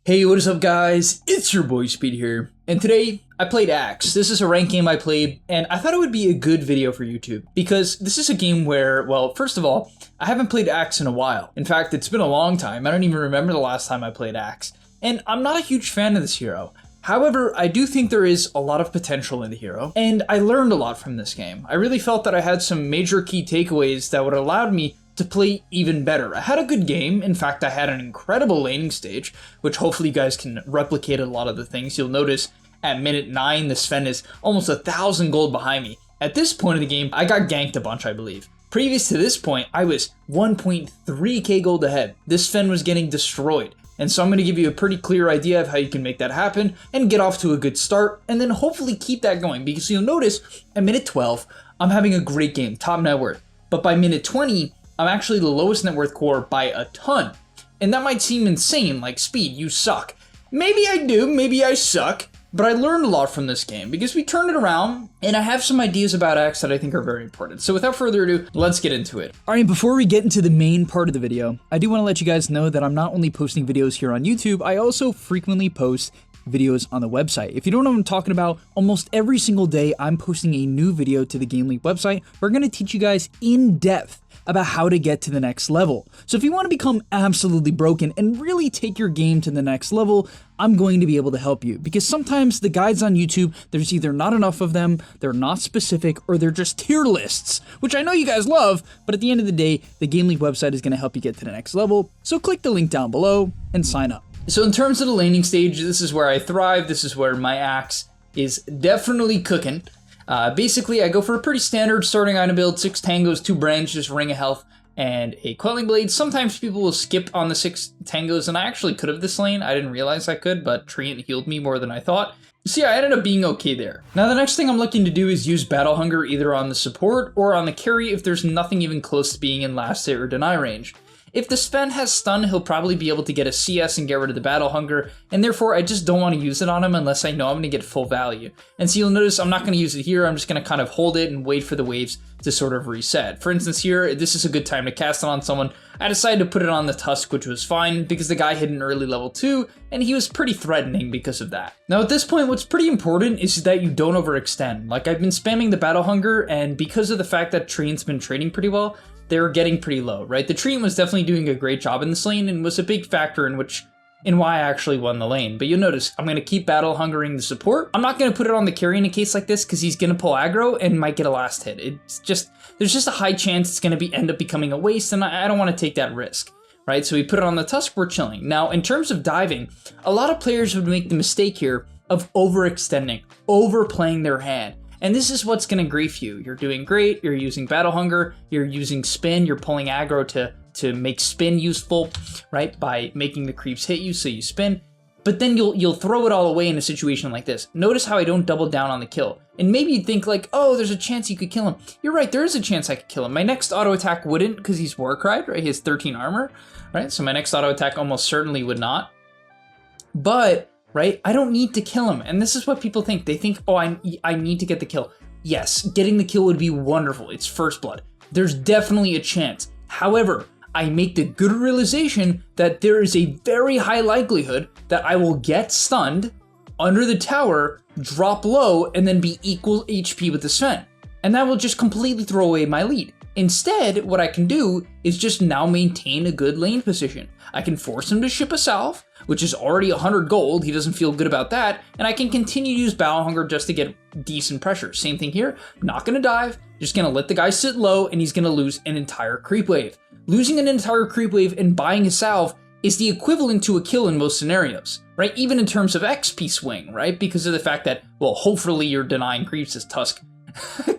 Hey, what is up guys? It's your boy Speed here, and today I played Axe. This is a ranked game I played, and I thought it would be a good video for YouTube, because this is a game where, well, first of all, I haven't played Axe in a while. In fact, it's been a long time. I don't even remember the last time I played Axe, and I'm not a huge fan of this hero. However, I do think there is a lot of potential in the hero, and I learned a lot from this game. I really felt that I had some major key takeaways that would have allowed me to play even better. I had a good game. In fact, I had an incredible laning stage, which hopefully you guys can replicate a lot of the things. You'll notice at minute 9, the Sven is almost 1,000 gold behind me. At this point of the game, I got ganked a bunch, I believe. Previous to this point, I was 1.3k gold ahead. This Sven was getting destroyed. And so I'm going to give you a pretty clear idea of how you can make that happen and get off to a good start, and then hopefully keep that going, because you'll notice at minute 12, I'm having a great game, top net worth. But by minute 20, I'm actually the lowest net worth core by a ton. And that might seem insane, like Speed, you suck. Maybe I do, maybe I suck, but I learned a lot from this game because we turned it around, and I have some ideas about Axe that I think are very important. So without further ado, let's get into it. Alright, before we get into the main part of the video, I do want to let you guys know that I'm not only posting videos here on YouTube, I also frequently post videos on the website. If you don't know what I'm talking about, almost every single day I'm posting a new video to the GameLeap website. We're going to teach you guys in depth about how to get to the next level. So if you want to become absolutely broken and really take your game to the next level, I'm going to be able to help you, because sometimes the guides on YouTube, there's either not enough of them, they're not specific, or they're just tier lists, which I know you guys love, but at the end of the day, the GameLeap website is going to help you get to the next level. So click the link down below and sign up. So in terms of the laning stage, this is where I thrive. This is where my Axe is definitely cooking. Basically, I go for a pretty standard starting item build, 6 tangos, 2 branches, ring of health, and a quelling blade. Sometimes people will skip on the 6 tangos, and I actually could have this lane. I didn't realize I could, but Treant healed me more than I thought. So yeah, I ended up being okay there. Now the next thing I'm looking to do is use Battle Hunger either on the support or on the carry if there's nothing even close to being in last hit or deny range. If the Sven has stun, he'll probably be able to get a CS and get rid of the Battle Hunger, and therefore I just don't want to use it on him unless I know I'm going to get full value. And so you'll notice I'm not going to use it here. I'm just going to kind of hold it and wait for the waves to sort of reset. For instance here, this is a good time to cast it on someone. I decided to put it on the Tusk, which was fine because the guy hit an early level 2, and he was pretty threatening because of that. Now at this point, what's pretty important is that you don't overextend. Like, I've been spamming the Battle Hunger, and because of the fact that Treant's been trading pretty well, they're getting pretty low, right? The Treant was definitely doing a great job in this lane and was a big factor in why I actually won the lane. But you'll notice I'm going to keep Battle Hungering the support. I'm not going to put it on the carry in a case like this because he's going to pull aggro and might get a last hit. There's just a high chance it's going to end up becoming a waste, and I don't want to take that risk, right? So we put it on the Tusk, we're chilling. Now, in terms of diving, a lot of players would make the mistake here of overextending, overplaying their hand. And this is what's going to grief you. You're doing great, you're using Battle Hunger, you're using Spin, you're pulling aggro to make Spin useful, right? By making the creeps hit you, so you spin. But then you'll throw it all away in a situation like this. Notice how I don't double down on the kill. And maybe you'd think like, oh, there's a chance you could kill him. You're right, there is a chance I could kill him. My next auto attack wouldn't, because he's Warcried, right? He has 13 armor, right? So my next auto attack almost certainly would not. But right? I don't need to kill him. And this is what people think. They think, oh, I need to get the kill. Yes, getting the kill would be wonderful. It's first blood. There's definitely a chance. However, I make the good realization that there is a very high likelihood that I will get stunned under the tower, drop low, and then be equal HP with the Sven. And that will just completely throw away my lead. Instead, what I can do is just now maintain a good lane position. I can force him to ship a salve, which is already 100 gold. He doesn't feel good about that. And I can continue to use Battle Hunger just to get decent pressure. Same thing here. Not going to dive. Just going to let the guy sit low, and he's going to lose an entire creep wave. Losing an entire creep wave and buying a salve is the equivalent to a kill in most scenarios, right? Even in terms of XP swing, right? Because of the fact that, well, hopefully you're denying creeps as Tusk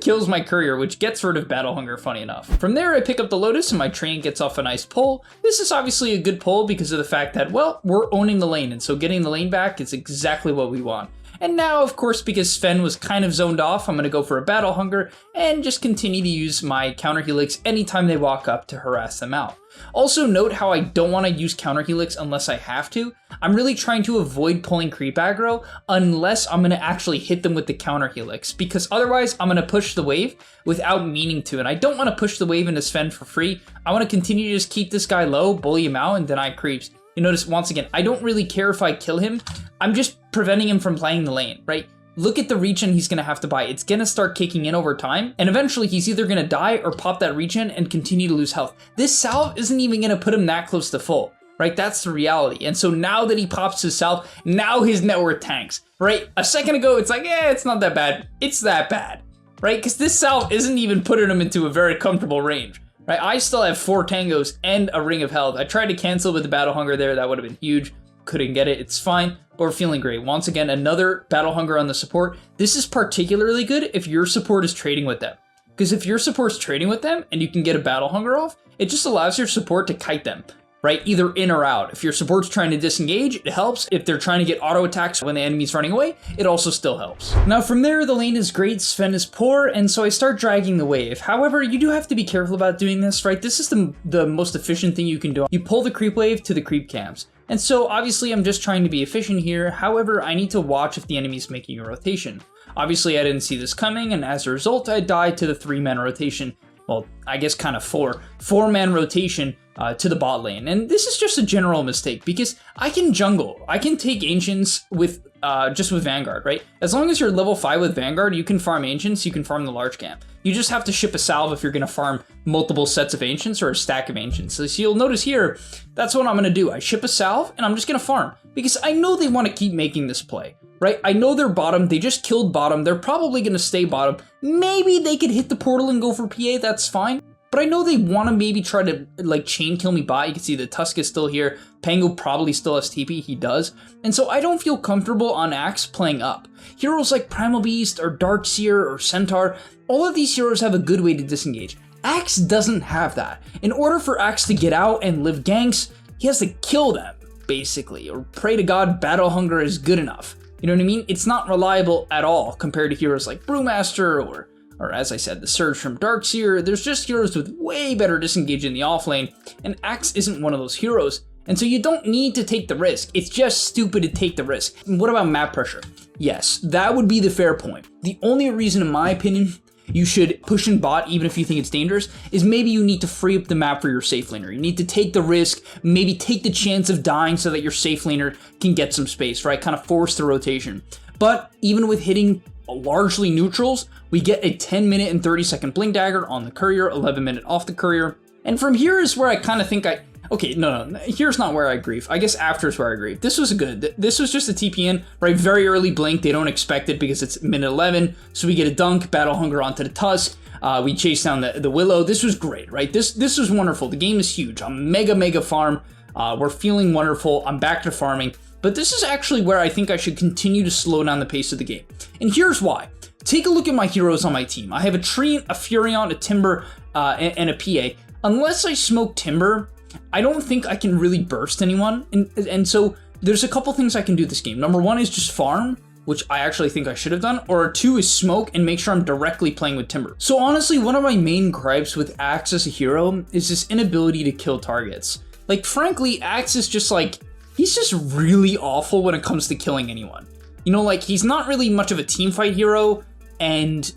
kills my courier, which gets rid of Battle Hunger, funny enough. From there, I pick up the Lotus and my Treant gets off a nice pull. This is obviously a good pull because of the fact that, well, we're owning the lane, and so getting the lane back is exactly what we want. And now, of course, because Sven was kind of zoned off, I'm going to go for a Battle Hunger and just continue to use my Counter Helix anytime they walk up to harass them out. Also note how I don't want to use Counter Helix unless I have to. I'm really trying to avoid pulling creep aggro unless I'm going to actually hit them with the Counter Helix, because otherwise I'm going to push the wave without meaning to, and I don't want to push the wave into Sven for free. I want to continue to just keep this guy low, bully him out, and deny creeps. You notice, once again, I don't really care if I kill him. I'm just preventing him from playing the lane, right? Look at the regen he's going to have to buy. It's going to start kicking in over time, and eventually he's either going to die or pop that regen and continue to lose health. This salve isn't even going to put him that close to full, right? That's the reality. And so now that he pops his salve, now his net worth tanks, right? A second ago, it's like, it's not that bad. It's that bad, right? Because this salve isn't even putting him into a very comfortable range. Right, I still have 4 tangos and a ring of health. I tried to cancel with the battle hunger there. That would have been huge. Couldn't get it. It's fine, but we're feeling great. Once again, another battle hunger on the support. This is particularly good if your support is trading with them. Because if your support's trading with them and you can get a battle hunger off, it just allows your support to kite them, right? Either in or out. If your support's trying to disengage, it helps. If they're trying to get auto attacks when the enemy's running away, it also still helps. Now from there, the lane is great, Sven is poor, and so I start dragging the wave. However, you do have to be careful about doing this, right? This is the most efficient thing you can do. You pull the creep wave to the creep camps. And so obviously I'm just trying to be efficient here. However, I need to watch if the enemy's making a rotation. Obviously I didn't see this coming, and as a result, I died to the 3-man rotation. Well, I guess kind of 4-man rotation to the bot lane. And this is just a general mistake because I can jungle. I can take Ancients with just with Vanguard, right? As long as you're level 5 with Vanguard, you can farm Ancients, you can farm the large camp. You just have to ship a salve if you're going to farm multiple sets of Ancients or a stack of Ancients. So you'll notice here, that's what I'm going to do. I ship a salve and I'm just going to farm because I know they want to keep making this play. Right? I know they're bottom. They just killed bottom. They're probably going to stay bottom. Maybe they could hit the portal and go for PA. That's fine. But I know they want to maybe try to like chain kill me bot. You can see the Tusk is still here. Pango probably still has TP. He does. And so I don't feel comfortable on Axe playing up. Heroes like Primal Beast or Darkseer or Centaur, all of these heroes have a good way to disengage. Axe doesn't have that. In order for Axe to get out and live ganks, he has to kill them, basically. Or pray to God battle hunger is good enough. You know what I mean? It's not reliable at all compared to heroes like Brewmaster or as I said, the Surge from Darkseer. There's just heroes with way better disengage in the offlane, and Axe isn't one of those heroes. And so you don't need to take the risk. It's just stupid to take the risk. And what about map pressure? Yes, that would be the fair point. The only reason, in my opinion, you should push in bot even if you think it's dangerous is maybe you need to free up the map for your safe laner. You need to take the risk, maybe take the chance of dying so that your safe laner can get some space, right? Kind of force the rotation. But even with hitting largely neutrals, we get a 10-minute and 30-second blink dagger on the courier, 11-minute off the courier. And from here is where I kind of think okay, no, here's not where I grieve. I guess after is where I grieve. This was good. This was just a TPN, right? Very early blink. They don't expect it because it's minute 11. So we get a dunk, battle hunger onto the Tusk. We chase down the Willow. This was great, right? This was wonderful. The game is huge. I'm mega farm. We're feeling wonderful. I'm back to farming. But this is actually where I think I should continue to slow down the pace of the game. And here's why. Take a look at my heroes on my team. I have a Tree, a Furion, a Timber, and a PA. Unless I smoke Timber, I don't think I can really burst anyone. And so there's a couple things I can do this game. Number one is just farm, which I actually think I should have done. Or two is smoke and make sure I'm directly playing with Timber. So honestly, one of my main gripes with Axe as a hero is this inability to kill targets. Like, frankly, Axe is just like, he's just really awful when it comes to killing anyone. You know, like, he's not really much of a teamfight hero, and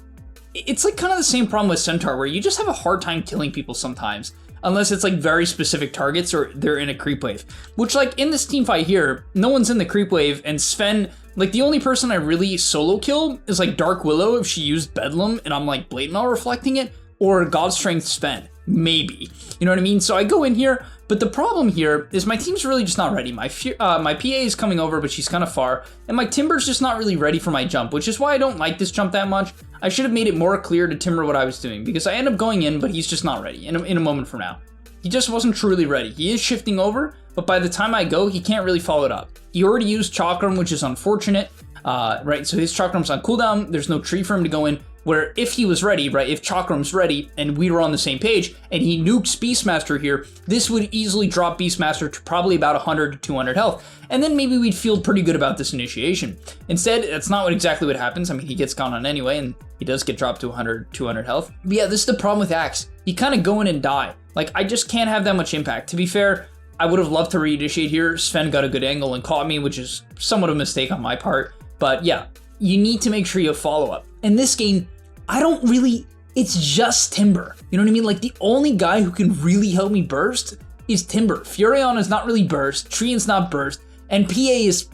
it's like kind of the same problem with Centaur, where you just have a hard time killing people sometimes, unless it's like very specific targets or they're in a creep wave. Which, like, in this teamfight here, no one's in the creep wave, and Sven, like, the only person I really solo kill is like Dark Willow if she used Bedlam and I'm like Blade Mail reflecting it, or God Strength Sven, maybe. You know what I mean? So I go in here, but the problem here is my team's really just not ready. My PA is coming over, but she's kind of far, and my Timber's just not really ready for my jump, which is why I don't like this jump that much. I should have made it more clear to Timber what I was doing, because I end up going in, but he's just not ready in a moment from now. He just wasn't truly ready. He is shifting over, but by the time I go, he can't really follow it up. He already used Chakram, which is unfortunate, right? So his Chakram's on cooldown. There's no tree for him to go in. Where if he was ready, right, if Chakram's ready and we were on the same page and he nukes Beastmaster here, this would easily drop Beastmaster to probably about 100 to 200 health. And then maybe we'd feel pretty good about this initiation. Instead, that's not exactly what happens. I mean, he gets gone on anyway, and he does get dropped to 100, 200 health. But yeah, this is the problem with Axe. You kind of go in and die. Like, I just can't have that much impact. To be fair, I would have loved to reinitiate here. Sven got a good angle and caught me, which is somewhat of a mistake on my part. But yeah, you need to make sure you have follow-up. In this game, I don't really, it's just Timber. You know what I mean? Like, the only guy who can really help me burst is Timber. Furion is not really burst, Treant's not burst, and PA is,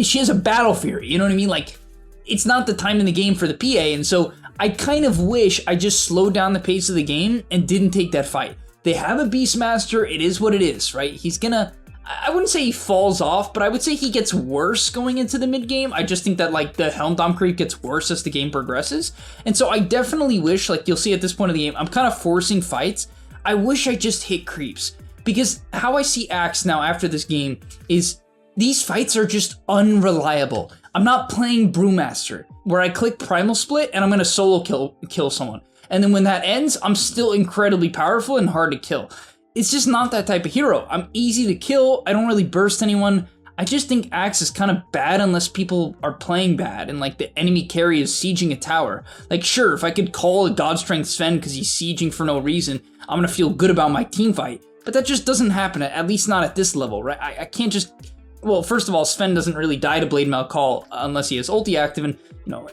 she has a Battle Fury, you know what I mean? Like, it's not the time in the game for the PA, and so I kind of wish I just slowed down the pace of the game and didn't take that fight. They have a Beastmaster, it is what it is, right? He's gonna, I wouldn't say he falls off, but I would say he gets worse going into the mid game. I just think that like the Helm Dom creep gets worse as the game progresses. And so I definitely wish, like you'll see at this point of the game, I'm kind of forcing fights. I wish I just hit creeps, because how I see Axe now after this game is these fights are just unreliable. I'm not playing Brewmaster, where I click Primal Split and I'm gonna solo kill someone. And then when that ends, I'm still incredibly powerful and hard to kill. It's just not that type of hero. I'm easy to kill, I don't really burst anyone. I just think Axe is kind of bad unless people are playing bad and like the enemy carry is sieging a tower. Like sure, if I could call a God Strength Sven because he's sieging for no reason, I'm gonna feel good about my team fight. But that just doesn't happen, at least not at this level, right? I can't just, well, first of all, Sven doesn't really die to Blade Mail Call unless he has ulti active, and you know,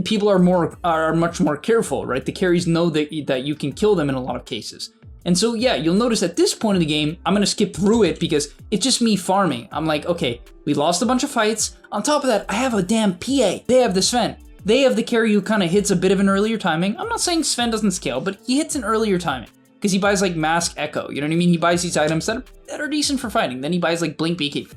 people are much more careful, right? The carries know that you can kill them in a lot of cases. And so yeah, you'll notice at this point of the game, I'm gonna skip through it because it's just me farming. I'm like, okay, we lost a bunch of fights. On top of that, I have a damn PA. They have the Sven. They have the carry who kind of hits a bit of an earlier timing. I'm not saying Sven doesn't scale, but he hits an earlier timing because he buys like Mask Echo. You know what I mean? He buys these items that are decent for fighting. Then he buys like Blink BK.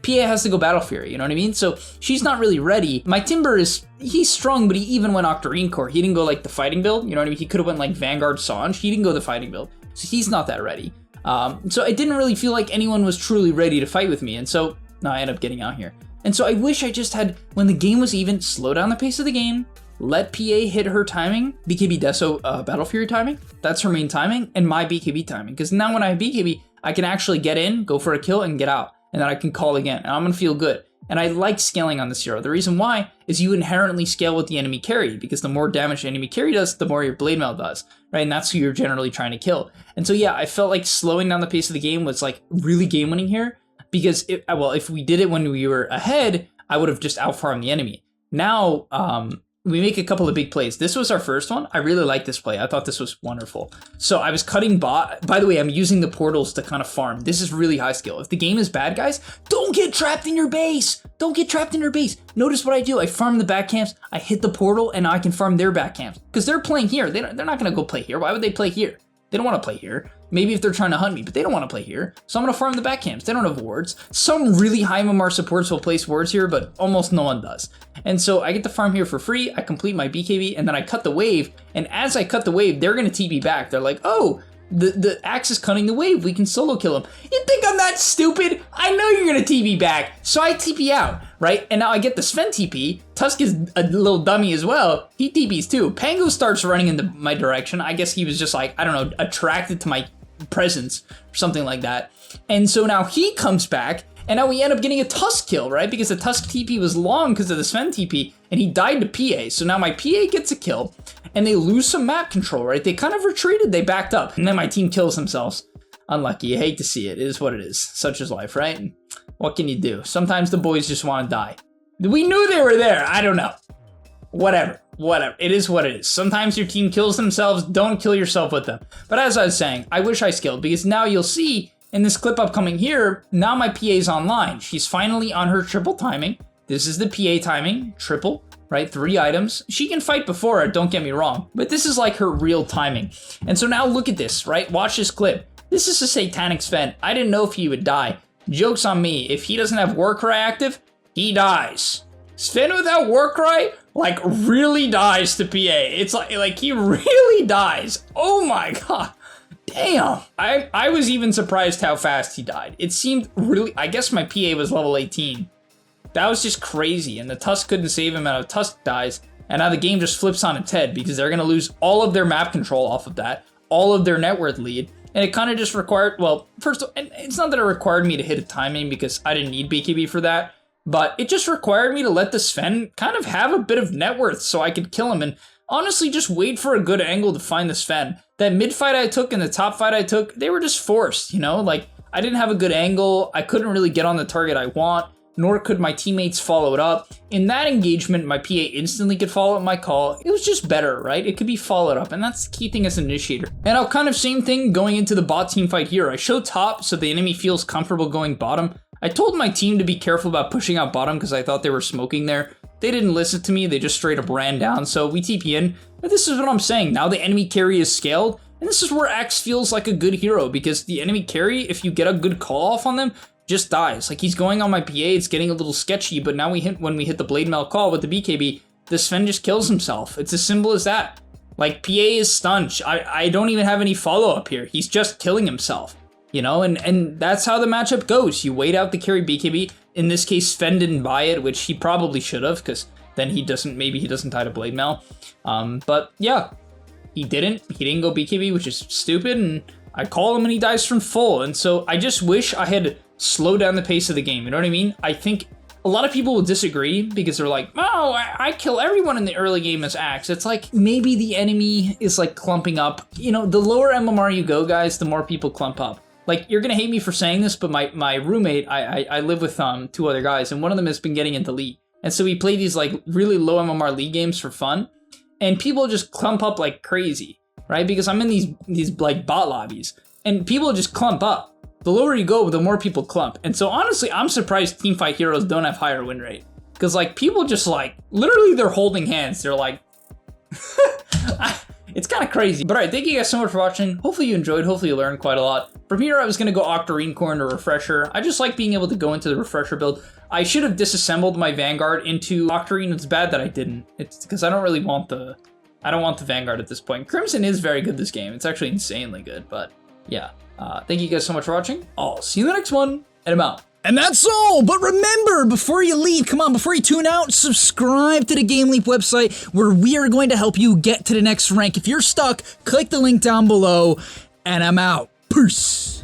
PA has to go Battle Fury, you know what I mean? So she's not really ready. My Timber he's strong, but he even went Octarine Core. He didn't go like the fighting build, you know what I mean? He could have went like Vanguard Sange. He didn't go the fighting build. So he's not that ready. So I didn't really feel like anyone was truly ready to fight with me. And so no, I ended up getting out here. And so I wish I just had, when the game was even, slow down the pace of the game, let PA hit her timing, BKB Deso Battle Fury timing, that's her main timing, and my BKB timing. Because now when I have BKB, I can actually get in, go for a kill, and get out. And then I can call again, and I'm gonna feel good. And I like scaling on this hero. The reason why is you inherently scale with the enemy carry, because the more damage the enemy carry does, the more your blade mail does, right? And that's who you're generally trying to kill. And so yeah, I felt like slowing down the pace of the game was like really game winning here, because if we did it when we were ahead, I would have just outfarmed the enemy. Now, we make a couple of big plays. This was our first one. I really like this play. I thought this was wonderful. So I was cutting bot. By the way, I'm using the portals to kind of farm. This is really high skill. If the game is bad, guys, don't get trapped in your base. Don't get trapped in your base. Notice what I do. I farm the back camps. I hit the portal, and now I can farm their back camps. Because they're playing here. They're not going to go play here. Why would they play here? They don't want to play here. Maybe if they're trying to hunt me, but they don't want to play here. So I'm going to farm the back camps. They don't have wards. Some really high MMR supports will place wards here, but almost no one does. And so I get to farm here for free. I complete my BKB, and then I cut the wave. And as I cut the wave, they're going to TP back. They're like, oh, the Axe is cutting the wave. We can solo kill him. You think I'm that stupid? I know you're going to TP back. So I TP out, right? And now I get the Sven TP. Tusk is a little dummy as well. He TPs too. Pango starts running in my direction. I guess he was just like, I don't know, attracted to my presence or something like that. And so now he comes back, and now we end up getting a Tusk kill, right? Because the Tusk TP was long because of the Sven TP, and he died to PA. So now my PA gets a kill, and they lose some map control, right? They kind of retreated, they backed up, and then my team kills themselves. Unlucky, you hate to see it. It is what it is. Such is life, right? What can you do? Sometimes the boys just want to die. We knew they were there. I don't know. Whatever. It is what it is. Sometimes your team kills themselves. Don't kill yourself with them. But as I was saying, I wish I skilled, because now you'll see in this clip upcoming here, now my PA's online. She's finally on her triple timing. This is the PA timing, triple, right? 3 items. She can fight before it, don't get me wrong, but this is like her real timing. And so now look at this, right? Watch this clip. This is a Satanic Sven. I didn't know if he would die. Joke's on me. If he doesn't have Warcry active, he dies. Sven without Warcry, like, really dies to PA. It's like he really dies. Oh my god. Damn. I was even surprised how fast he died. It seemed really, I guess my PA was level 18. That was just crazy, and the Tusk couldn't save him, and a Tusk dies, and now the game just flips on its head, because they're going to lose all of their map control off of that, all of their net worth lead, and it kind of just required, well, first, and it's not that it required me to hit a timing, because I didn't need BKB for that, but it just required me to let the Sven kind of have a bit of net worth so I could kill him, and honestly just wait for a good angle to find the Sven. That mid fight I took and the top fight I took, they were just forced, you know, like, I didn't have a good angle, I couldn't really get on the target I want. nor could my teammates follow it up. In that engagement, my PA instantly could follow up my call. It was just better, right? It could be followed up, and that's the key thing as an initiator. And I'll kind of same thing going into the bot team fight here. I show top so the enemy feels comfortable going bottom. I told my team to be careful about pushing out bottom because I thought they were smoking there. They didn't listen to me, they just straight up ran down, so we TP in. But this is what I'm saying, now the enemy carry is scaled, and this is where Axe feels like a good hero, because the enemy carry, if you get a good call off on them, just dies. Like, he's going on my PA, it's getting a little sketchy, but now when we hit the Blade Mail call with the BKB, the Sven just kills himself. It's as simple as that. Like, PA is stunned. I don't even have any follow-up here. He's just killing himself, you know? And that's how the matchup goes. You wait out the carry BKB. In this case, Sven didn't buy it, which he probably should have, because then maybe he doesn't die to Blade Mail. But yeah, he didn't go BKB, which is stupid, and I call him and he dies from full. And so I just wish I had slowed down the pace of the game, you know what I mean? I think a lot of people will disagree because they're like, oh, I kill everyone in the early game as Axe. It's like, maybe the enemy is like clumping up. You know, the lower MMR you go, guys, the more people clump up. Like, you're gonna hate me for saying this, but my roommate, I live with 2 other guys, and one of them has been getting into League. And so we play these like really low MMR League games for fun, and people just clump up like crazy, right? Because I'm in these like bot lobbies, and people just clump up. The lower you go, the more people clump. And so honestly, I'm surprised teamfight heroes don't have higher win rate. Because like, people just like, literally they're holding hands. They're like, it's kind of crazy. But all right, thank you guys so much for watching. Hopefully you enjoyed, hopefully you learned quite a lot. From here, I was gonna go Octarine Core into Refresher. I just like being able to go into the Refresher build. I should have disassembled my Vanguard into Octarine. It's bad that I didn't. It's because I don't really want the Vanguard at this point. Crimson is very good this game. It's actually insanely good, but yeah. Thank you guys so much for watching. I'll see you in the next one, and I'm out. And that's all, but remember, before you leave, come on, before you tune out, subscribe to the Game Leap website, where we are going to help you get to the next rank. If you're stuck, click the link down below, and I'm out. Peace.